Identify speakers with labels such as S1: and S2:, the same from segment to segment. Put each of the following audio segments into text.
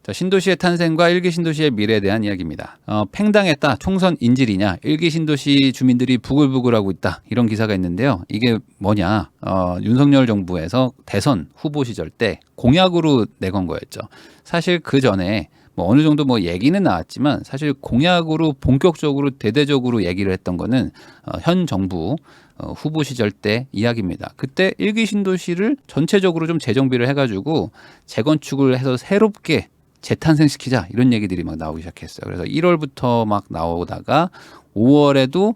S1: 자, 신도시의 탄생과 일기 신도시의 미래에 대한 이야기입니다. 팽당했다, 총선 인질이냐, 일기 신도시 주민들이 부글부글하고 있다, 이런 기사가 있는데요. 이게 뭐냐, 윤석열 정부에서 대선 후보 시절 때 공약으로 내건 거였죠. 사실 그 전에 뭐 어느 정도 뭐 얘기는 나왔지만 사실 공약으로 본격적으로 대대적으로 얘기를 했던 거는 현 정부 후보 시절 때 이야기입니다. 그때 일기 신도시를 전체적으로 좀 재정비를 해가지고 재건축을 해서 새롭게 재탄생시키자, 이런 얘기들이 막 나오기 시작했어요. 그래서 1월부터 막 나오다가 5월에도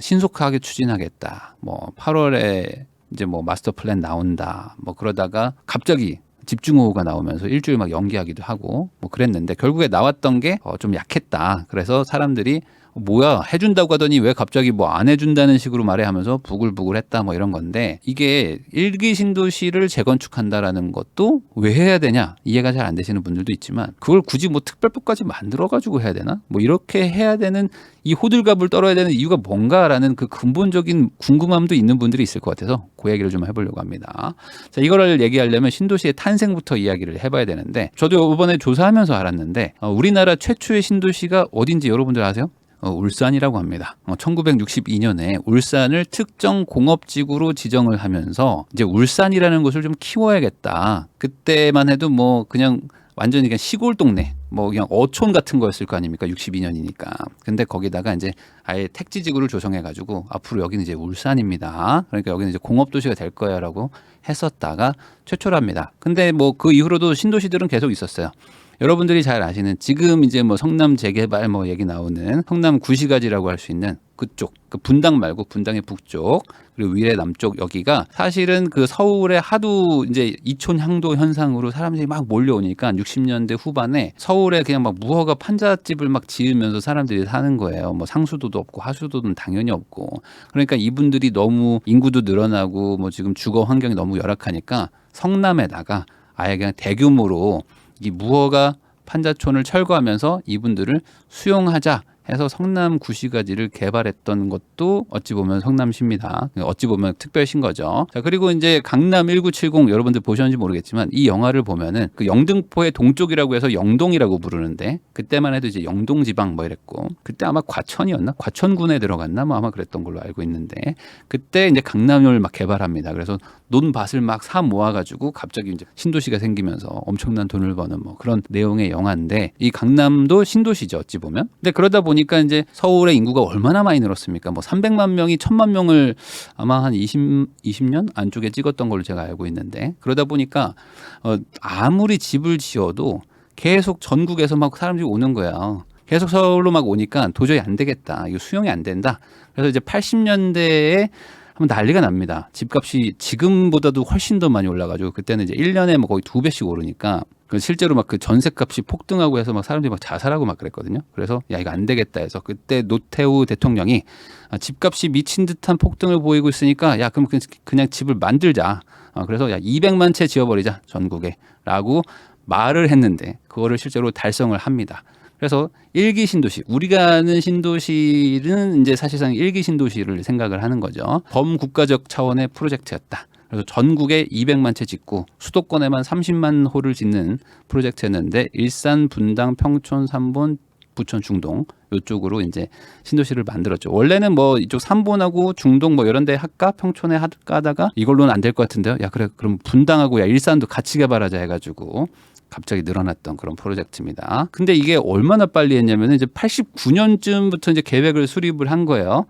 S1: 신속하게 추진하겠다. 뭐 8월에 이제 뭐 마스터 플랜 나온다. 뭐 그러다가 갑자기 집중호우가 나오면서 일주일 막 연기하기도 하고 뭐 그랬는데 결국에 나왔던 게 좀 약했다. 그래서 사람들이 뭐야, 해준다고 하더니 왜 갑자기 뭐 안 해준다는 식으로 말해 하면서 부글부글했다, 뭐 이런 건데, 이게 일기 신도시를 재건축한다라는 것도 왜 해야 되냐, 이해가 잘 안 되시는 분들도 있지만, 그걸 굳이 뭐 특별법까지 만들어 가지고 해야 되나, 뭐 이렇게 해야 되는, 이 호들갑을 떨어야 되는 이유가 뭔가라는 그 근본적인 궁금함도 있는 분들이 있을 것 같아서 그 얘기를 좀 해보려고 합니다. 자, 이거를 얘기하려면 신도시의 탄생부터 이야기를 해봐야 되는데, 저도 이번에 조사하면서 알았는데 우리나라 최초의 신도시가 어딘지 여러분들 아세요? 울산이라고 합니다. 1962년에 울산을 특정 공업지구로 지정을 하면서 이제 울산이라는 곳을 좀 키워야겠다. 그때만 해도 뭐 그냥 완전히 그냥 시골 동네, 뭐 그냥 어촌 같은 거였을 거 아닙니까? 62년이니까. 근데 거기다가 이제 아예 택지지구를 조성해가지고 앞으로 여기는 이제 울산입니다. 그러니까 여기는 이제 공업도시가 될 거야라고 했었다가 최초랍니다. 근데 뭐 그 이후로도 신도시들은 계속 있었어요. 여러분들이 잘 아시는 지금 이제 뭐 성남 재개발 뭐 얘기 나오는 성남 구시가지라고 할 수 있는 그쪽, 그 분당 말고 분당의 북쪽 그리고 위례 남쪽, 여기가 사실은 그 서울에 하도 이제 이촌 향도 현상으로 사람들이 막 몰려오니까 60년대 후반에 서울에 그냥 막 무허가 판잣집을 막 지으면서 사람들이 사는 거예요. 뭐 상수도도 없고 하수도는 당연히 없고. 그러니까 이분들이 너무 인구도 늘어나고 뭐 지금 주거 환경이 너무 열악하니까 성남에다가 아예 그냥 대규모로 이 무허가 판자촌을 철거하면서 이분들을 수용하자 해서 성남 구시가지를 개발했던 것도 어찌 보면 성남시입니다. 어찌 보면 특별시인 거죠. 자, 그리고 이제 강남 1970 여러분들 보셨는지 모르겠지만 이 영화를 보면은 그 영등포의 동쪽이라고 해서 영동이라고 부르는데 그때만 해도 이제 영동지방 뭐 이랬고 그때 아마 과천이었나? 과천군에 들어갔나? 뭐 아마 그랬던 걸로 알고 있는데 그때 이제 강남을 막 개발합니다. 그래서 논밭을 막 사 모아가지고 갑자기 이제 신도시가 생기면서 엄청난 돈을 버는 뭐 그런 내용의 영화인데 이 강남도 신도시죠, 어찌 보면. 근데 그러다 보니까 이제 서울의 인구가 얼마나 많이 늘었습니까? 뭐 300만 명이 1000만 명을 아마 한 20년 안쪽에 찍었던 걸로 제가 알고 있는데 그러다 보니까 아무리 집을 지어도 계속 전국에서 막 사람들이 오는 거야. 계속 서울로 막 오니까 도저히 안 되겠다. 이거 수용이 안 된다. 그래서 이제 80년대에 한번 난리가 납니다. 집값이 지금보다도 훨씬 더 많이 올라가지고 그때는 이제 1년에 뭐 거의 2배씩 오르니까 실제로 막 그 전셋값이 폭등하고 해서 막 사람들이 막 자살하고 막 그랬거든요. 그래서 야 이거 안 되겠다 해서 그때 노태우 대통령이 집값이 미친 듯한 폭등을 보이고 있으니까 야 그럼 그냥 집을 만들자. 그래서 야 200만 채 지어버리자 전국에라고 말을 했는데 그거를 실제로 달성을 합니다. 그래서 일기 신도시, 우리가 아는 신도시는 이제 사실상 일기 신도시를 생각을 하는 거죠. 범국가적 차원의 프로젝트였다. 그래서 전국에 200만 채 짓고 수도권에만 30만 호를 짓는 프로젝트였는데 일산, 분당, 평촌, 삼본, 부천, 중동 이쪽으로 이제 신도시를 만들었죠. 원래는 뭐 이쪽 삼본하고 중동 뭐 이런 데 할까? 평촌에 할까 하다가 이걸로는 안 될 것 같은데요. 야 그래 그럼 분당하고 야 일산도 같이 개발하자 해가지고 갑자기 늘어났던 그런 프로젝트입니다. 근데 이게 얼마나 빨리 했냐면 이제 89년쯤부터 이제 계획을 수립을 한 거예요.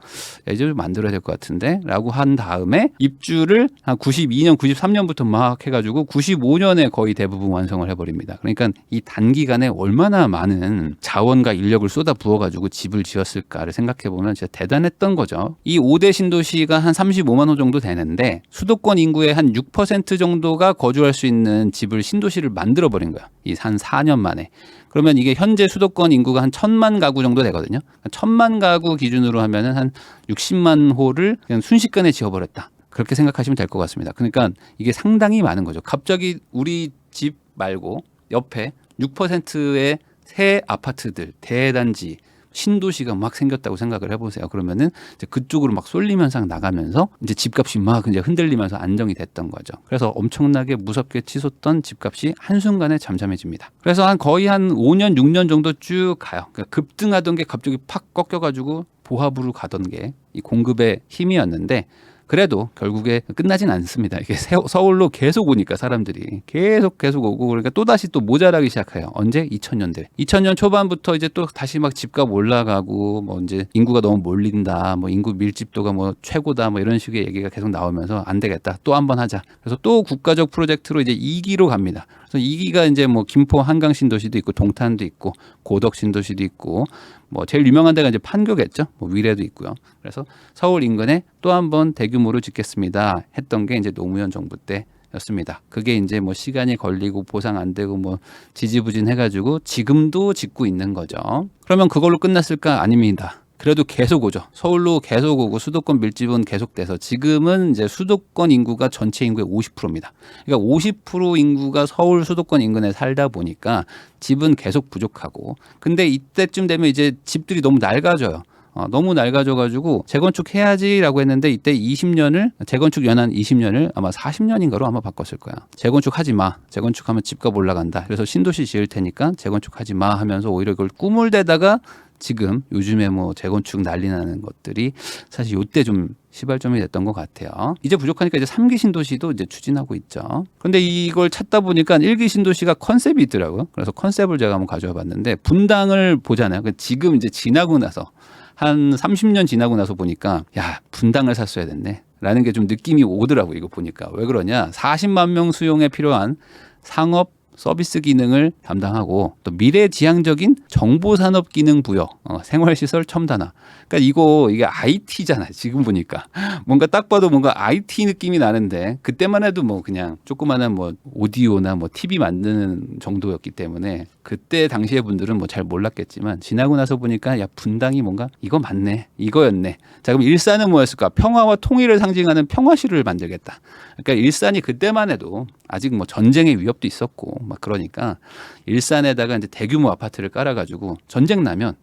S1: 이제 좀 만들어야 될 것 같은데 라고 한 다음에 입주를 한 92년, 93년부터 막 해가지고 95년에 거의 대부분 완성을 해버립니다. 그러니까 이 단기간에 얼마나 많은 자원과 인력을 쏟아 부어가지고 집을 지었을까를 생각해보면 진짜 대단했던 거죠. 이 5대 신도시가 한 35만 호 정도 되는데 수도권 인구의 한 6% 정도가 거주할 수 있는 집을 신도시를 만들어버린 거야. 이 한 4년 만에. 그러면 이게 현재 수도권 인구가 한 1000만 가구 정도 되거든요. 1000만 가구 기준으로 하면은 한 60만 호를 그냥 순식간에 지어버렸다. 그렇게 생각하시면 될 것 같습니다. 그러니까 이게 상당히 많은 거죠. 갑자기 우리 집 말고 옆에 6%의 새 아파트들, 대단지, 신도시가 막 생겼다고 생각을 해보세요. 그러면은 이제 그쪽으로 막 쏠리면서 나가면서 이제 집값이 막 이제 흔들리면서 안정이 됐던 거죠. 그래서 엄청나게 무섭게 치솟던 집값이 한순간에 잠잠해집니다. 그래서 거의 한 5년, 6년 정도 쭉 가요. 그러니까 급등하던 게 갑자기 팍 꺾여가지고 보합으로 가던 게 이 공급의 힘이었는데 그래도 결국에 끝나진 않습니다. 이게 서울로 계속 오니까 사람들이 계속 오고 그러니까 또 다시 또 모자라기 시작해요. 언제? 2000년대. 2000년 초반부터 이제 또 다시 막 집값 올라가고 뭐 이제 인구가 너무 몰린다. 뭐 인구 밀집도가 뭐 최고다. 뭐 이런 식의 얘기가 계속 나오면서 안 되겠다. 또 한 번 하자. 그래서 또 국가적 프로젝트로 이제 2기로 갑니다. 그래서 2기가 이제 뭐 김포 한강 신도시도 있고 동탄도 있고 고덕 신도시도 있고 뭐 제일 유명한 데가 이제 판교겠죠. 뭐 위례도 있고요. 그래서 서울 인근에 또 한 번 대규모로 짓겠습니다 했던 게 이제 노무현 정부 때였습니다. 그게 이제 뭐 시간이 걸리고 보상 안 되고 뭐 지지부진 해가지고 지금도 짓고 있는 거죠. 그러면 그걸로 끝났을까? 아닙니다. 그래도 계속 오죠. 서울로 계속 오고 수도권 밀집은 계속돼서 지금은 이제 수도권 인구가 전체 인구의 50%입니다. 그러니까 50% 인구가 서울 수도권 인근에 살다 보니까 집은 계속 부족하고 근데 이때쯤 되면 이제 집들이 너무 낡아져요. 너무 낡아져가지고 재건축해야지라고 했는데 이때 20년을 재건축 연한 20년을 아마 40년인가로 아마 바꿨을 거야. 재건축하지 마. 재건축하면 집값 올라간다. 그래서 신도시 지을 테니까 재건축하지 마 하면서 오히려 그걸 꿈을 대다가 지금 요즘에 뭐 재건축 난리 나는 것들이 사실 이때 좀 시발점이 됐던 것 같아요. 이제 부족하니까 이제 3기 신도시도 이제 추진하고 있죠. 그런데 이걸 찾다 보니까 1기 신도시가 컨셉이 있더라고요. 그래서 컨셉을 제가 한번 가져와 봤는데 분당을 보잖아요. 지금 이제 지나고 나서 한 30년 지나고 나서 보니까 야 분당을 샀어야 됐네 라는 게 좀 느낌이 오더라고요. 이거 보니까 왜 그러냐 40만 명 수용에 필요한 상업 서비스 기능을 담당하고 또 미래지향적인 정보산업 기능 부여, 생활시설 첨단화. 그러니까 이게 IT잖아요. 지금 보니까 뭔가 딱 봐도 뭔가 IT 느낌이 나는데 그때만 해도 뭐 그냥 조그마한 뭐 오디오나 뭐 TV 만드는 정도였기 때문에 그때 당시의 분들은 뭐 잘 몰랐겠지만 지나고 나서 보니까 야 분당이 뭔가 이거 맞네, 이거였네. 자 그럼 일산은 뭐였을까? 평화와 통일을 상징하는 평화시를 만들겠다. 그러니까 일산이 그때만 해도 아직 뭐 전쟁의 위협도 있었고 막 그러니까 일산에다가 이제 대규모 아파트를 깔아가지고 전쟁 나면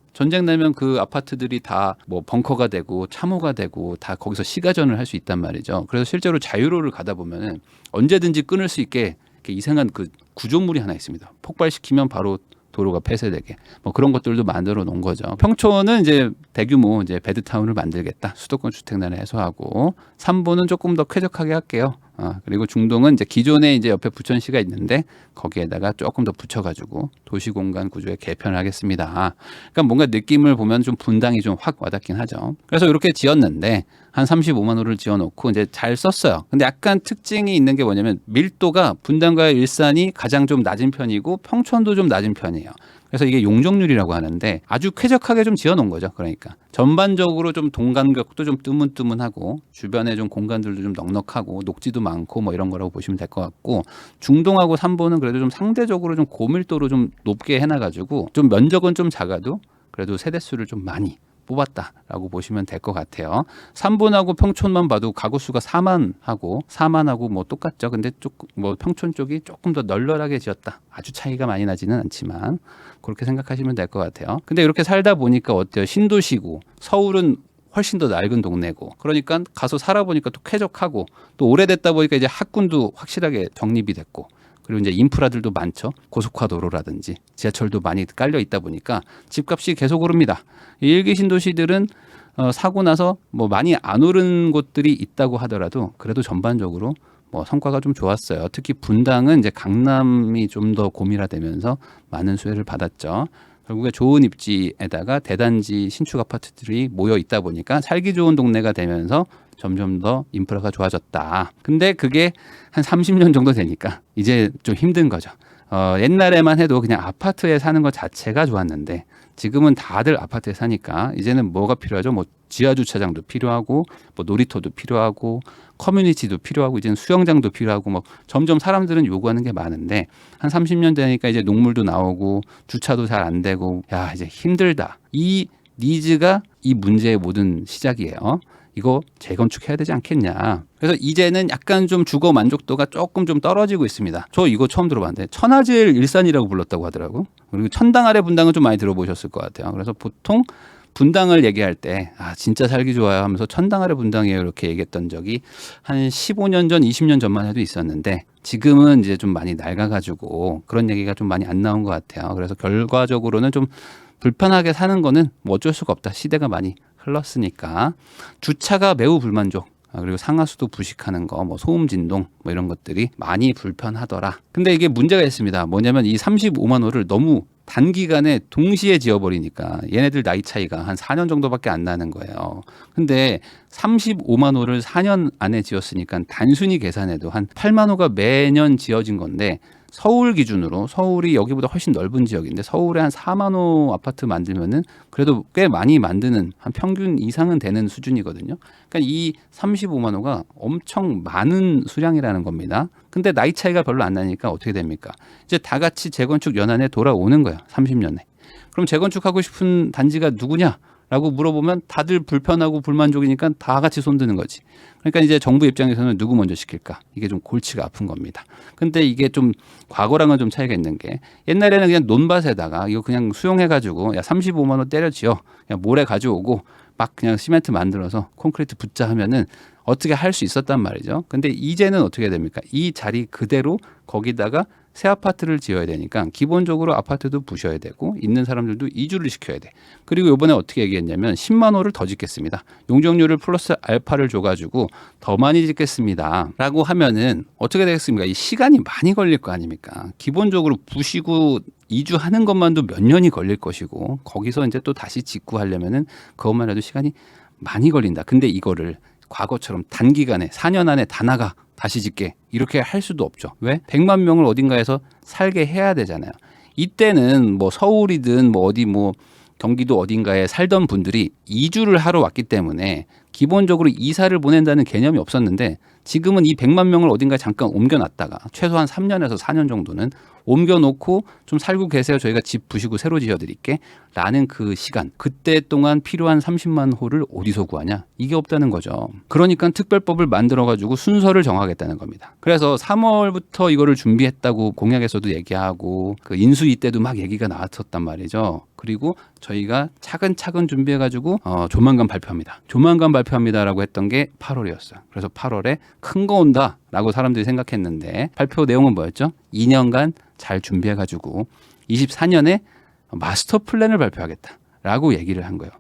S1: 그 아파트들이 다 뭐 벙커가 되고 참호가 되고 다 거기서 시가전을 할 수 있단 말이죠. 그래서 실제로 자유로를 가다 보면은 언제든지 끊을 수 있게 이렇게 이상한 그 구조물이 하나 있습니다. 폭발시키면 바로 도로가 폐쇄되게 뭐 그런 것들도 만들어 놓은 거죠. 평촌은 이제 대규모 이제 베드타운을 만들겠다. 수도권 주택난을 해소하고 삼보는 조금 더 쾌적하게 할게요. 그리고 중동은 이제 기존에 이제 옆에 부천시가 있는데 거기에다가 조금 더 붙여가지고 도시공간 구조에 개편을 하겠습니다. 그러니까 뭔가 느낌을 보면 좀 분당이 좀 확 와닿긴 하죠. 그래서 이렇게 지었는데 한 35만 호를 지어놓고 이제 잘 썼어요. 근데 약간 특징이 있는 게 뭐냐면 밀도가 분당과 일산이 가장 좀 낮은 편이고 평촌도 좀 낮은 편이에요. 그래서 이게 용적률이라고 하는데 아주 쾌적하게 좀 지어놓은 거죠. 그러니까 전반적으로 좀 동간격도 좀 뜨문뜨문하고 주변에 좀 공간들도 좀 넉넉하고 녹지도 많고 뭐 이런 거라고 보시면 될 것 같고 중동하고 삼보는 그래도 좀 상대적으로 좀 고밀도로 좀 높게 해놔가지고 좀 면적은 좀 작아도 그래도 세대수를 좀 많이 뽑았다라고 보시면 될 것 같아요. 삼본하고 평촌만 봐도 가구 수가 4만하고 뭐 똑같죠. 근데 조금 뭐 평촌 쪽이 조금 더 널널하게 지었다. 아주 차이가 많이 나지는 않지만 그렇게 생각하시면 될 것 같아요. 근데 이렇게 살다 보니까 어때요? 신도시고 서울은 훨씬 더 낡은 동네고 그러니까 가서 살아보니까 또 쾌적하고 또 오래됐다 보니까 이제 학군도 확실하게 정립이 됐고 그리고 이제 인프라들도 많죠. 고속화도로라든지 지하철도 많이 깔려 있다 보니까 집값이 계속 오릅니다. 이 일기 신도시들은 사고 나서 뭐 많이 안 오른 곳들이 있다고 하더라도 그래도 전반적으로 뭐 성과가 좀 좋았어요. 특히 분당은 이제 강남이 좀 더 고밀화되면서 많은 수혜를 받았죠. 결국에 좋은 입지에다가 대단지 신축 아파트들이 모여 있다 보니까 살기 좋은 동네가 되면서 점점 더 인프라가 좋아졌다. 근데 그게 한 30년 정도 되니까 이제 좀 힘든 거죠. 옛날에만 해도 그냥 아파트에 사는 것 자체가 좋았는데 지금은 다들 아파트에 사니까 이제는 뭐가 필요하죠? 뭐 지하 주차장도 필요하고 뭐 놀이터도 필요하고 커뮤니티도 필요하고 이제는 수영장도 필요하고 뭐 점점 사람들은 요구하는 게 많은데 한 30년 되니까 이제 녹물도 나오고 주차도 잘 안 되고 야 이제 힘들다. 이 니즈가 이 문제의 모든 시작이에요. 이거 재건축해야 되지 않겠냐. 그래서 이제는 약간 좀 주거 만족도가 조금 좀 떨어지고 있습니다. 저 이거 처음 들어봤는데 천하제일 일산이라고 불렀다고 하더라고. 그리고 천당 아래 분당은 좀 많이 들어보셨을 것 같아요. 그래서 보통 분당을 얘기할 때 진짜 살기 좋아요 하면서 천당 아래 분당이에요 이렇게 얘기했던 적이 한 15년 전, 20년 전만 해도 있었는데 지금은 이제 좀 많이 낡아가지고 그런 얘기가 좀 많이 안 나온 것 같아요. 그래서 결과적으로는 좀 불편하게 사는 거는 뭐 어쩔 수가 없다. 시대가 많이 흘렀으니까. 주차가 매우 불만족. 그리고 상하수도 부식하는 거, 뭐 소음 진동, 뭐 이런 것들이 많이 불편하더라. 근데 이게 문제가 있습니다. 뭐냐면 이 35만 호를 너무 단기간에 동시에 지어버리니까 얘네들 나이 차이가 한 4년 정도밖에 안 나는 거예요. 근데 35만 호를 4년 안에 지었으니까 단순히 계산해도 한 8만 호가 매년 지어진 건데 서울 기준으로 서울이 여기보다 훨씬 넓은 지역인데 서울에 한 4만 호 아파트 만들면은 그래도 꽤 많이 만드는 한 평균 이상은 되는 수준이거든요. 그러니까 이 35만 호가 엄청 많은 수량이라는 겁니다. 근데 나이 차이가 별로 안 나니까 어떻게 됩니까? 이제 다 같이 재건축 연한에 돌아오는 거예요. 30년에. 그럼 재건축하고 싶은 단지가 누구냐? 라고 물어보면 다들 불편하고 불만족이니까 다 같이 손드는 거지. 그러니까 이제 정부 입장에서는 누구 먼저 시킬까? 이게 좀 골치가 아픈 겁니다. 근데 이게 좀 과거랑은 좀 차이가 있는 게 옛날에는 그냥 논밭에다가 이거 그냥 수용해가지고 야 35만 원 때려 지어. 그냥 모래 가져오고 막 그냥 시멘트 만들어서 콘크리트 붓자 하면은 어떻게 할 수 있었단 말이죠. 근데 이제는 어떻게 됩니까? 이 자리 그대로 거기다가 새 아파트를 지어야 되니까 기본적으로 아파트도 부셔야 되고 있는 사람들도 이주를 시켜야 돼. 그리고 이번에 어떻게 얘기했냐면 10만 호를 더 짓겠습니다. 용적률을 플러스 알파를 줘가지고 더 많이 짓겠습니다. 라고 하면은 어떻게 되겠습니까? 이 시간이 많이 걸릴 거 아닙니까? 기본적으로 부시고 이주하는 것만도 몇 년이 걸릴 것이고 거기서 이제 또 다시 짓고 하려면은 그것만 해도 시간이 많이 걸린다. 근데 이거를 과거처럼 단기간에 4년 안에 다 나가 다시 짓게 이렇게 할 수도 없죠. 왜? 100만 명을 어딘가에서 살게 해야 되잖아요. 이때는 뭐 서울이든 뭐 어디 뭐 경기도 어딘가에 살던 분들이 이주를 하러 왔기 때문에 기본적으로 이사를 보낸다는 개념이 없었는데 지금은 이 100만 명을 어딘가에 잠깐 옮겨놨다가 최소한 3년에서 4년 정도는 옮겨놓고 좀 살고 계세요. 저희가 집 부시고 새로 지어드릴게 라는 그 시간 그때 동안 필요한 30만 호를 어디서 구하냐? 이게 없다는 거죠. 그러니까 특별법을 만들어가지고 순서를 정하겠다는 겁니다. 그래서 3월부터 이거를 준비했다고 공약에서도 얘기하고 그 인수위 때도 막 얘기가 나왔었단 말이죠. 그리고 저희가 차근차근 준비해가지고 조만간 발표합니다. 조만간 발표합니다라고 했던 게 8월이었어요. 그래서 8월에 큰 거 온다라고 사람들이 생각했는데 발표 내용은 뭐였죠? 2년간 잘 준비해가지고 24년에 마스터 플랜을 발표하겠다라고 얘기를 한 거예요.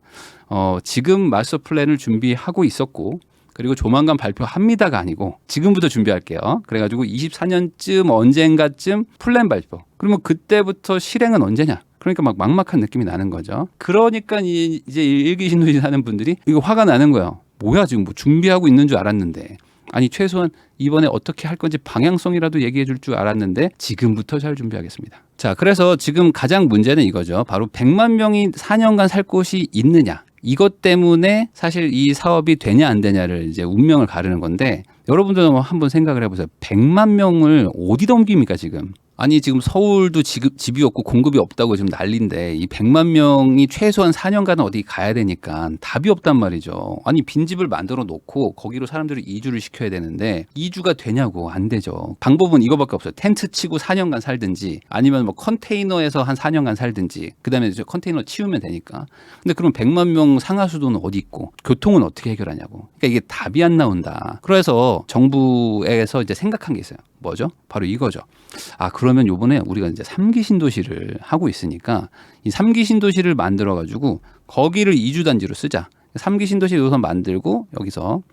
S1: 지금 마스터 플랜을 준비하고 있었고 그리고 조만간 발표합니다가 아니고 지금부터 준비할게요. 그래가지고 24년쯤 언젠가쯤 플랜 발표. 그러면 그때부터 실행은 언제냐? 그러니까 막 막막한 느낌이 나는 거죠. 그러니까 이제 일기신도시 사는 분들이 이거 화가 나는 거예요. 뭐야 지금 뭐 준비하고 있는 줄 알았는데 아니 최소한 이번에 어떻게 할 건지 방향성이라도 얘기해 줄 줄 알았는데 지금부터 잘 준비하겠습니다. 자, 그래서 지금 가장 문제는 이거죠. 바로 100만 명이 4년간 살 곳이 있느냐. 이것 때문에 사실 이 사업이 되냐 안 되냐를 이제 운명을 가르는 건데 여러분들도 한번 생각을 해보세요. 100만 명을 어디다 옮깁니까 지금? 아니 지금 서울도 집이 없고 공급이 없다고 지금 난리인데 이 100만 명이 최소한 4년간은 어디 가야 되니까 답이 없단 말이죠. 아니 빈집을 만들어 놓고 거기로 사람들을 이주를 시켜야 되는데 이주가 되냐고 안 되죠. 방법은 이거밖에 없어요. 텐트 치고 4년간 살든지 아니면 뭐 컨테이너에서 한 4년간 살든지 그다음에 이제 컨테이너 치우면 되니까. 근데 그럼 100만 명 상하수도는 어디 있고 교통은 어떻게 해결하냐고. 그러니까 이게 답이 안 나온다. 그래서 정부에서 이제 생각한 게 있어요. 뭐죠? 바로 이거죠. 그러면 요번에 우리가 이제 3기 신도시를 하고 있으니까 이 3기 신도시를 만들어 가지고 거기를 이주단지로 쓰자. 3기 신도시 우선 만들고 여기서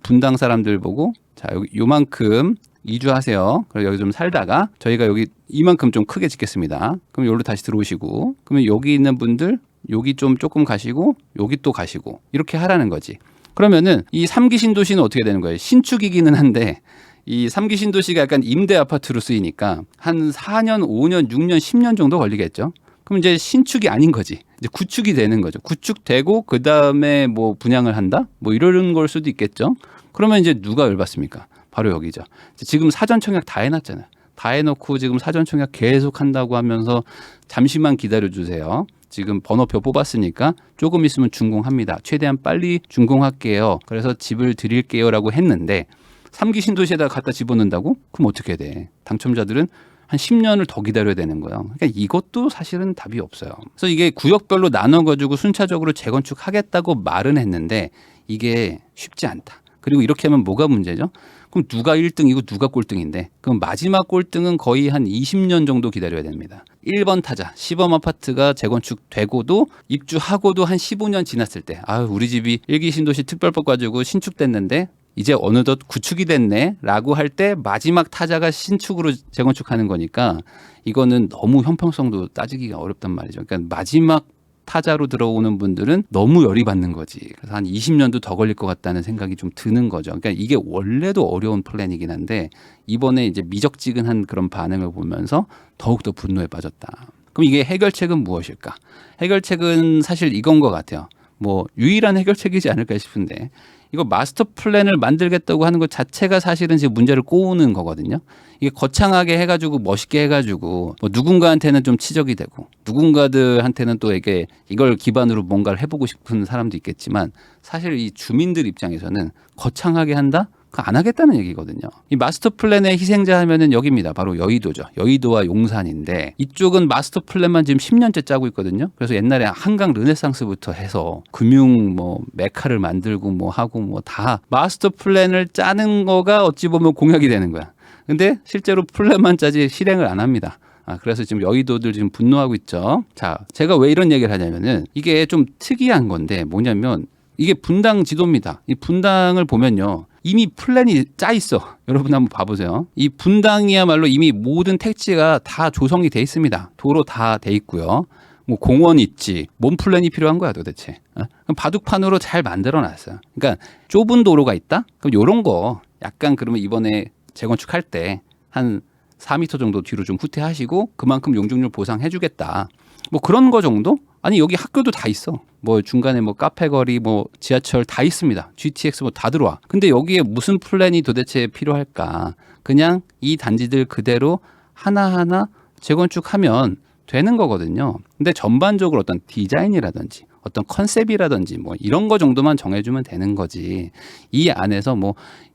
S1: 분당 사람들 보고 자, 여기 요만큼 이주하세요. 그리고 여기 좀 살다가 저희가 여기 이만큼 좀 크게 짓겠습니다. 그럼 여기로 다시 들어오시고 그러면 여기 있는 분들 여기 좀 조금 가시고 여기 또 가시고 이렇게 하라는 거지. 그러면은 이 3기 신도시는 어떻게 되는 거예요? 신축이기는 한데 이 3기 신도시가 약간 임대 아파트로 쓰이니까 한 4년, 5년, 6년, 10년 정도 걸리겠죠. 그럼 이제 신축이 아닌 거지. 이제 구축이 되는 거죠. 구축되고 그다음에 뭐 분양을 한다? 뭐 이런 걸 수도 있겠죠. 그러면 이제 누가 열받습니까? 바로 여기죠. 지금 사전 청약 다 해놨잖아요. 다 해놓고 지금 사전 청약 계속 한다고 하면서 잠시만 기다려 주세요. 지금 번호표 뽑았으니까 조금 있으면 준공합니다. 최대한 빨리 준공할게요. 그래서 집을 드릴게요 라고 했는데 3기 신도시에다 갖다 집어넣는다고? 그럼 어떻게 돼? 당첨자들은 한 10년을 더 기다려야 되는 거예요. 그러니까 이것도 사실은 답이 없어요. 그래서 이게 구역별로 나눠가지고 순차적으로 재건축하겠다고 말은 했는데 이게 쉽지 않다. 그리고 이렇게 하면 뭐가 문제죠? 그럼 누가 1등이고 누가 꼴등인데 그럼 마지막 꼴등은 거의 한 20년 정도 기다려야 됩니다. 1번 타자 시범 아파트가 재건축되고도 입주하고도 한 15년 지났을 때 우리 집이 1기 신도시 특별법 가지고 신축됐는데 이제 어느덧 구축이 됐네 라고 할 때 마지막 타자가 신축으로 재건축하는 거니까 이거는 너무 형평성도 따지기가 어렵단 말이죠. 그러니까 마지막 타자로 들어오는 분들은 너무 열이 받는 거지. 그래서 한 20년도 더 걸릴 것 같다는 생각이 좀 드는 거죠. 그러니까 이게 원래도 어려운 플랜이긴 한데 이번에 이제 미적지근한 그런 반응을 보면서 더욱더 분노에 빠졌다. 그럼 이게 해결책은 무엇일까? 해결책은 사실 이건 것 같아요. 뭐 유일한 해결책이지 않을까 싶은데 이거 마스터 플랜을 만들겠다고 하는 것 자체가 사실은 지금 문제를 꼬우는 거거든요. 이게 거창하게 해가지고 멋있게 해가지고 뭐 누군가한테는 좀 치적이 되고 누군가들한테는 또 이걸 기반으로 뭔가를 해보고 싶은 사람도 있겠지만 사실 이 주민들 입장에서는 거창하게 한다? 안 하겠다는 얘기거든요. 이 마스터 플랜의 희생자 하면은 여기입니다. 바로 여의도죠. 여의도와 용산인데 이쪽은 마스터 플랜만 지금 10년째 짜고 있거든요. 그래서 옛날에 한강 르네상스부터 해서 금융 메카를 만들고 하고 다 마스터 플랜을 짜는 거가 어찌 보면 공약이 되는 거야. 근데 실제로 플랜만 짜지 실행을 안 합니다. 그래서 지금 여의도들 지금 분노하고 있죠. 자, 제가 왜 이런 얘기를 하냐면은 이게 좀 특이한 건데 뭐냐면 이게 분당 지도입니다. 이 분당을 보면요. 이미 플랜이 짜 있어. 여러분 한번 봐보세요. 이 분당이야말로 이미 모든 택지가 다 조성이 돼 있습니다. 도로 다 돼 있고요. 뭐 공원 있지. 뭔 플랜이 필요한 거야 도대체. 그럼 바둑판으로 잘 만들어놨어요. 그러니까 좁은 도로가 있다? 그럼 이런 거 약간 그러면 이번에 재건축할 때 한 4m 정도 뒤로 좀 후퇴하시고 그만큼 용적률 보상해주겠다. 뭐 그런 거 정도? 아니 여기 학교도 다 있어. 뭐 중간에 카페 거리 지하철 다 있습니다. GTX 다 들어와. 근데 여기에 무슨 플랜이 도대체 필요할까? 그냥 이 단지들 그대로 하나하나 재건축하면 되는 거거든요. 근데 전반적으로 어떤 디자인이라든지 어떤 컨셉이라든지 이런 거 정도만 정해주면 되는 거지. 이 안에서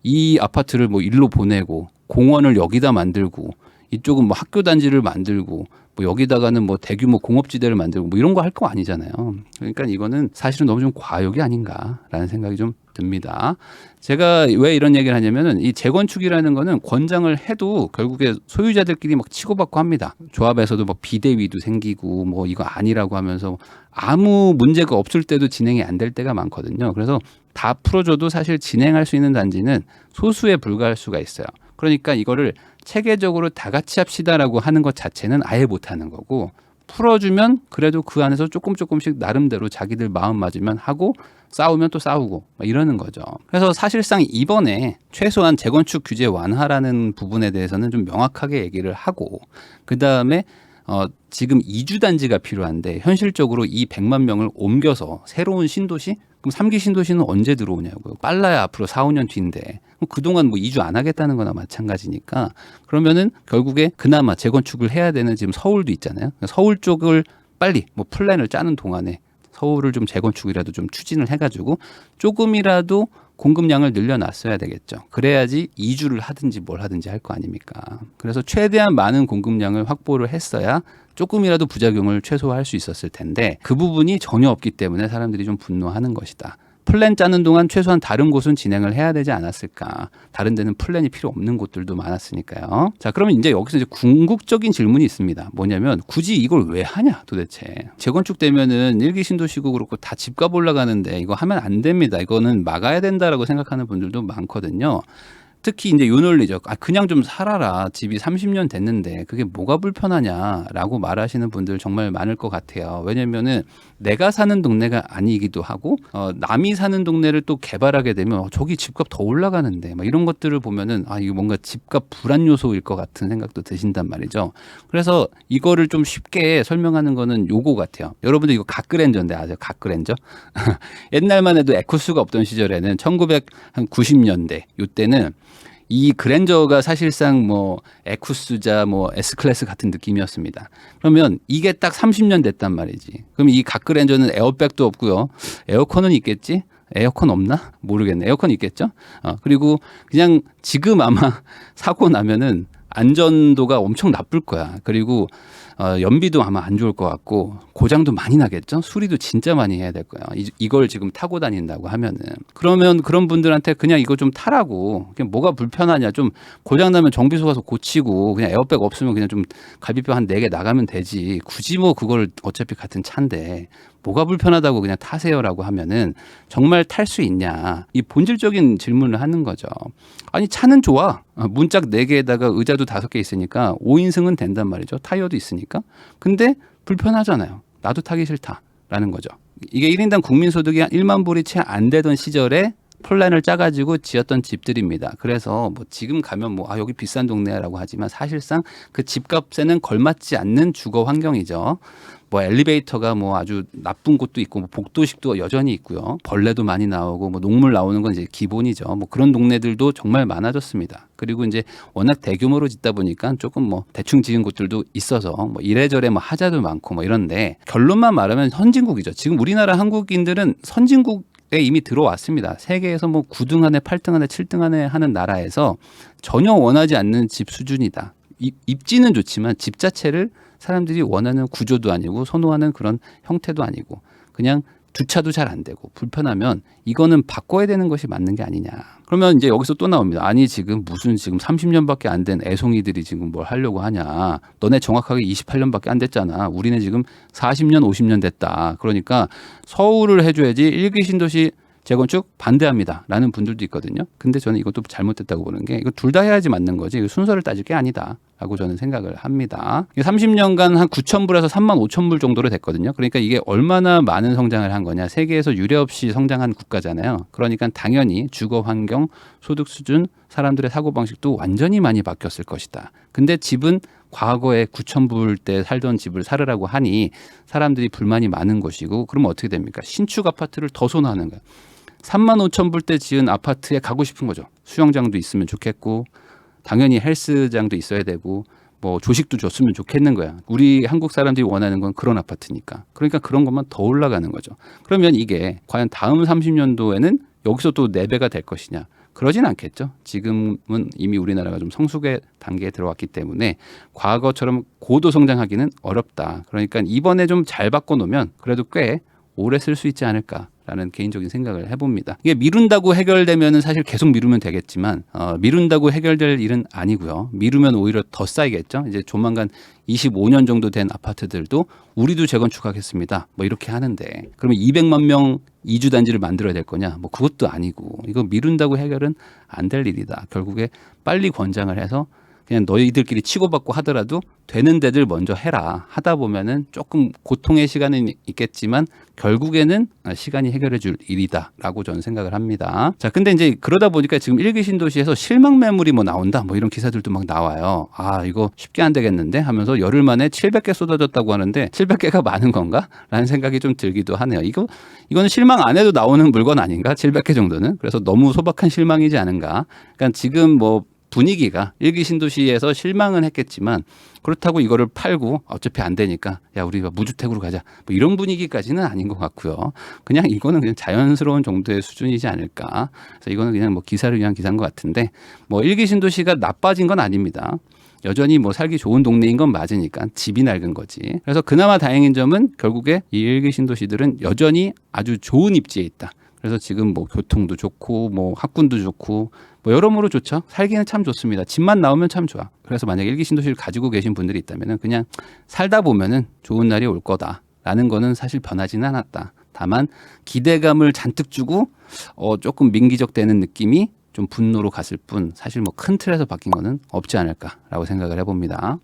S1: 이 아파트를 일로 보내고 공원을 여기다 만들고 이쪽은 학교 단지를 만들고 여기다가는 대규모 공업지대를 만들고 이런 거 할 거 아니잖아요. 그러니까 이거는 사실은 너무 좀 과욕이 아닌가라는 생각이 좀 듭니다. 제가 왜 이런 얘기를 하냐면은 이 재건축이라는 거는 권장을 해도 결국에 소유자들끼리 치고받고 합니다. 조합에서도 비대위도 생기고 이거 아니라고 하면서 아무 문제가 없을 때도 진행이 안 될 때가 많거든요. 그래서 다 풀어줘도 사실 진행할 수 있는 단지는 소수에 불과할 수가 있어요. 그러니까 이거를 체계적으로 다 같이 합시다라고 하는 것 자체는 아예 못하는 거고 풀어주면 그래도 그 안에서 조금씩 나름대로 자기들 마음 맞으면 하고 싸우면 또 싸우고 이러는 거죠. 그래서 사실상 이번에 최소한 재건축 규제 완화라는 부분에 대해서는 좀 명확하게 얘기를 하고 그다음에 지금 이주 단지가 필요한데 현실적으로 이 100만 명을 옮겨서 새로운 신도시? 그럼 3기 신도시는 언제 들어오냐고요. 빨라야 앞으로 4, 5년 뒤인데 그동안 이주 안 하겠다는 거나 마찬가지니까 그러면은 결국에 그나마 재건축을 해야 되는 지금 서울도 있잖아요. 서울 쪽을 빨리 플랜을 짜는 동안에 서울을 좀 재건축이라도 좀 추진을 해가지고 조금이라도 공급량을 늘려놨어야 되겠죠. 그래야지 이주를 하든지 뭘 하든지 할 거 아닙니까. 그래서 최대한 많은 공급량을 확보를 했어야 조금이라도 부작용을 최소화할 수 있었을 텐데 그 부분이 전혀 없기 때문에 사람들이 좀 분노하는 것이다. 플랜 짜는 동안 최소한 다른 곳은 진행을 해야 되지 않았을까. 다른 데는 플랜이 필요 없는 곳들도 많았으니까요. 자, 그러면 이제 여기서 궁극적인 질문이 있습니다. 뭐냐면 굳이 이걸 왜 하냐 도대체. 재건축 되면은 일기 신도시고 그렇고 다 집값 올라가는데 이거 하면 안 됩니다. 이거는 막아야 된다라고 생각하는 분들도 많거든요. 특히 이제 요 논리죠. 그냥 좀 살아라. 집이 30년 됐는데 그게 뭐가 불편하냐라고 말하시는 분들 정말 많을 것 같아요. 왜냐면은 내가 사는 동네가 아니기도 하고 남이 사는 동네를 또 개발하게 되면 저기 집값 더 올라가는데 이런 것들을 보면은 이거 뭔가 집값 불안 요소일 것 같은 생각도 드신단 말이죠. 그래서 이거를 좀 쉽게 설명하는 거는 요거 같아요. 여러분들 이거 갓그랜저인데 아세요? 갓그랜저? 옛날만 해도 에쿠스가 없던 시절에는 1990년대 요때는 이 그랜저가 사실상 에쿠스자 S클래스 같은 느낌이었습니다. 그러면 이게 딱 30년 됐단 말이지. 그럼 이 갓그랜저는 에어백도 없고요. 에어컨은 있겠지? 에어컨 없나? 모르겠네. 에어컨 있겠죠? 그리고 그냥 지금 아마 사고 나면은 안전도가 엄청 나쁠 거야. 그리고 연비도 아마 안 좋을 것 같고 고장도 많이 나겠죠. 수리도 진짜 많이 해야 될 거야. 이걸 지금 타고 다닌다고 하면은 그러면 그런 분들한테 그냥 이거 좀 타라고. 그냥 뭐가 불편하냐. 좀 고장 나면 정비소 가서 고치고 그냥 에어백 없으면 그냥 좀 갈비뼈 한 4개 나가면 되지. 굳이 뭐 그걸 어차피 같은 차인데 뭐가 불편하다고 그냥 타세요라고 하면은 정말 탈 수 있냐. 이 본질적인 질문을 하는 거죠. 아니 차는 좋아. 문짝 4개에다가 의자도 5개 있으니까 5인승은 된단 말이죠. 타이어도 있으니까. 근데 불편하잖아요. 나도 타기 싫다라는 거죠. 이게 1인당 국민소득이 한 1만 불이 채 안 되던 시절에 플랜을 짜가지고 지었던 집들입니다. 그래서 뭐 지금 가면 뭐 여기 비싼 동네라고 하지만 사실상 그 집값에는 걸맞지 않는 주거 환경이죠. 뭐 엘리베이터가 뭐 아주 나쁜 곳도 있고 뭐 복도식도 여전히 있고요. 벌레도 많이 나오고 뭐 녹물 나오는 건 이제 기본이죠. 뭐 그런 동네들도 정말 많아졌습니다. 그리고 이제 워낙 대규모로 짓다 보니까 조금 뭐 대충 지은 곳들도 있어서 뭐 이래저래 뭐 하자도 많고 뭐 이런데 결론만 말하면 선진국이죠. 지금 우리나라 한국인들은 선진국에 이미 들어왔습니다. 세계에서 뭐 9등 안에 8등 안에 7등 안에 하는 나라에서 전혀 원하지 않는 집 수준이다. 입지는 좋지만 집 자체를 사람들이 원하는 구조도 아니고 선호하는 그런 형태도 아니고 그냥 주차도 잘 안 되고 불편하면 이거는 바꿔야 되는 것이 맞는 게 아니냐. 그러면 이제 여기서 또 나옵니다. 아니 지금 무슨 지금 30년밖에 안 된 애송이들이 지금 뭘 하려고 하냐. 너네 정확하게 28년밖에 안 됐잖아. 우리는 지금 40년 50년 됐다. 그러니까 서울을 해줘야지 일기 신도시 재건축 반대합니다. 라는 분들도 있거든요. 근데 저는 이것도 잘못됐다고 보는 게 이거 둘 다 해야지 맞는 거지. 이거 순서를 따질 게 아니다. 라고 저는 생각을 합니다. 30년간 한 9,000불에서 35,000불 정도로 됐거든요. 그러니까 이게 얼마나 많은 성장을 한 거냐. 세계에서 유례 없이 성장한 국가잖아요. 그러니까 당연히 주거 환경, 소득 수준, 사람들의 사고방식도 완전히 많이 바뀌었을 것이다. 근데 집은 과거에 9,000불 때 살던 집을 사르라고 하니 사람들이 불만이 많은 것이고 그러면 어떻게 됩니까? 신축 아파트를 더 선호하는 거야. 35,000불 때 지은 아파트에 가고 싶은 거죠. 수영장도 있으면 좋겠고 당연히 헬스장도 있어야 되고 뭐 조식도 줬으면 좋겠는 거야. 우리 한국 사람들이 원하는 건 그런 아파트니까. 그러니까 그런 것만 더 올라가는 거죠. 그러면 이게 과연 다음 30년도에는 여기서 또 4배가 될 것이냐. 그러진 않겠죠. 지금은 이미 우리나라가 좀 성숙의 단계에 들어왔기 때문에 과거처럼 고도 성장하기는 어렵다. 그러니까 이번에 좀 잘 바꿔놓으면 그래도 꽤 오래 쓸 수 있지 않을까라는 개인적인 생각을 해봅니다. 이게 미룬다고 해결되면은 사실 계속 미루면 되겠지만 미룬다고 해결될 일은 아니고요. 미루면 오히려 더 쌓이겠죠. 이제 조만간 25년 정도 된 아파트들도 우리도 재건축하겠습니다. 뭐 이렇게 하는데 그러면 200만 명 이주 단지를 만들어야 될 거냐? 뭐 그것도 아니고 이거 미룬다고 해결은 안 될 일이다. 결국에 빨리 권장을 해서 그냥 너희들끼리 치고받고 하더라도 되는 데들 먼저 해라. 하다 보면은 조금 고통의 시간은 있겠지만 결국에는 시간이 해결해 줄 일이다라고 저는 생각을 합니다. 자, 근데 이제 그러다 보니까 지금 일기 신도시에서 실망 매물이 뭐 나온다. 뭐 이런 기사들도 막 나와요. 아, 이거 쉽게 안 되겠는데 하면서 열흘 만에 700개 쏟아졌다고 하는데 700개가 많은 건가? 라는 생각이 좀 들기도 하네요. 이거는 실망 안 해도 나오는 물건 아닌가? 700개 정도는. 그래서 너무 소박한 실망이지 않은가? 그러니까 지금 뭐 분위기가 일기 신도시에서 실망은 했겠지만 그렇다고 이거를 팔고 어차피 안 되니까 야 우리가 무주택으로 가자 뭐 이런 분위기까지는 아닌 것 같고요. 그냥 이거는 그냥 자연스러운 정도의 수준이지 않을까. 그래서 이거는 그냥 뭐 기사를 위한 기사인 것 같은데 뭐 일기 신도시가 나빠진 건 아닙니다. 여전히 뭐 살기 좋은 동네인 건 맞으니까 집이 낡은 거지. 그래서 그나마 다행인 점은 결국에 이 일기 신도시들은 여전히 아주 좋은 입지에 있다. 그래서 지금 뭐 교통도 좋고 뭐 학군도 좋고 뭐 여러모로 좋죠. 살기는 참 좋습니다. 집만 나오면 참 좋아. 그래서 만약에 일기 신도시를 가지고 계신 분들이 있다면은 그냥 살다 보면은 좋은 날이 올 거다라는 거는 사실 변하지는 않았다. 다만 기대감을 잔뜩 주고 조금 민기적되는 느낌이 좀 분노로 갔을 뿐 사실 뭐 큰 틀에서 바뀐 거는 없지 않을까라고 생각을 해봅니다.